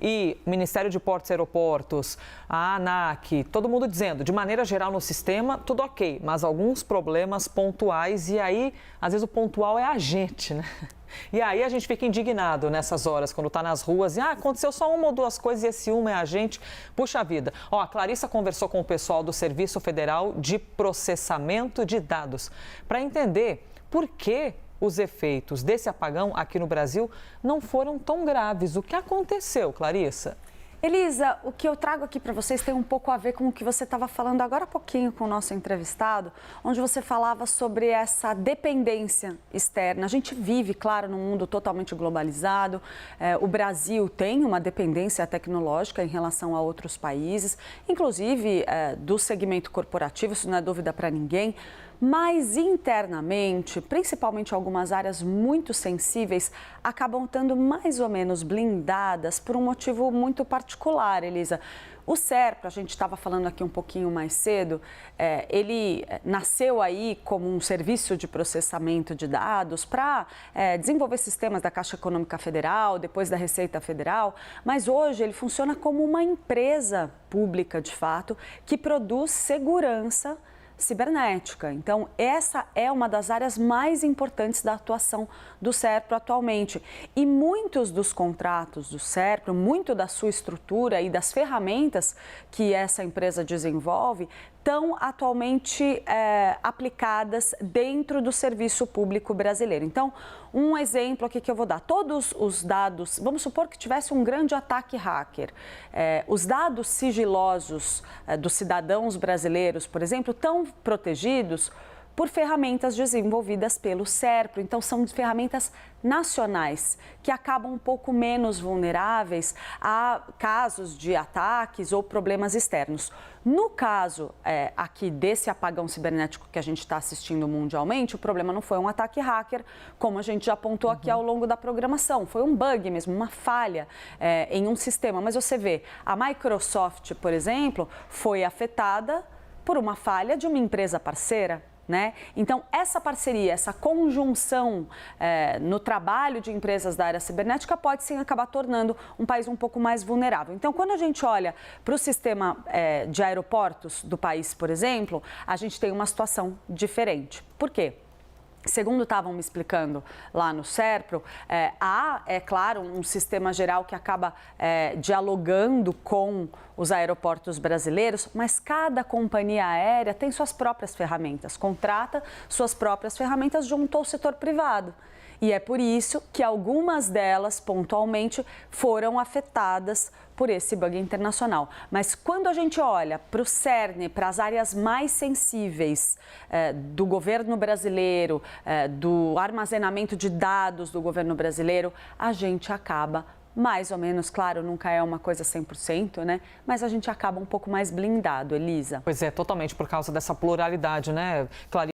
E o Ministério de Portos e Aeroportos, a ANAC, todo mundo dizendo, de maneira geral no sistema, tudo ok, mas alguns problemas pontuais e aí, às vezes o pontual é a gente, né? E aí a gente fica indignado nessas horas, quando está nas ruas, e aconteceu só uma ou duas coisas e esse uma é a gente. Puxa vida. Ó, a Clarissa conversou com o pessoal do Serviço Federal de Processamento de Dados para entender por que os efeitos desse apagão aqui no Brasil não foram tão graves. O que aconteceu, Clarissa? Elisa, o que eu trago aqui para vocês tem um pouco a ver com o que você estava falando agora há pouquinho com o nosso entrevistado, onde você falava sobre essa dependência externa. A gente vive, claro, num mundo totalmente globalizado. O Brasil tem uma dependência tecnológica em relação a outros países, inclusive do segmento corporativo, isso não é dúvida para ninguém. Mas internamente, principalmente algumas áreas muito sensíveis, acabam estando mais ou menos blindadas por um motivo muito particular, Elisa. O SERPRO, a gente estava falando aqui um pouquinho mais cedo, ele nasceu aí como um serviço de processamento de dados para desenvolver sistemas da Caixa Econômica Federal, depois da Receita Federal, mas hoje ele funciona como uma empresa pública, de fato, que produz segurança cibernética. Então, essa é uma das áreas mais importantes da atuação do SERPRO atualmente. E muitos dos contratos do SERPRO, muito da sua estrutura e das ferramentas que essa empresa desenvolve, estão atualmente aplicadas dentro do serviço público brasileiro. Então, um exemplo aqui que eu vou dar, todos os dados, vamos supor que tivesse um grande ataque hacker, os dados sigilosos dos cidadãos brasileiros, por exemplo, estão protegidos por ferramentas desenvolvidas pelo SERPRO. Então, são ferramentas nacionais que acabam um pouco menos vulneráveis a casos de ataques ou problemas externos. No caso aqui desse apagão cibernético que a gente está assistindo mundialmente, o problema não foi um ataque hacker, como a gente já apontou aqui ao longo da programação. Foi um bug mesmo, uma falha em um sistema. Mas você vê, a Microsoft, por exemplo, foi afetada por uma falha de uma empresa parceira. Né? Então, essa parceria, essa conjunção no trabalho de empresas da área cibernética pode sim acabar tornando um país um pouco mais vulnerável. Então, quando a gente olha para o sistema de aeroportos do país, por exemplo, a gente tem uma situação diferente. Por quê? Segundo estavam me explicando lá no SERPRO, há, é claro, um sistema geral que acaba dialogando com os aeroportos brasileiros, mas cada companhia aérea tem suas próprias ferramentas, contrata suas próprias ferramentas junto ao setor privado. E é por isso que algumas delas, pontualmente, foram afetadas por esse bug internacional. Mas quando a gente olha para o CERN, para as áreas mais sensíveis do governo brasileiro, do armazenamento de dados do governo brasileiro, a gente acaba mais ou menos, claro, nunca é uma coisa 100%, né? Mas a gente acaba um pouco mais blindado, Elisa. Pois é, totalmente por causa dessa pluralidade, né, Clarissa?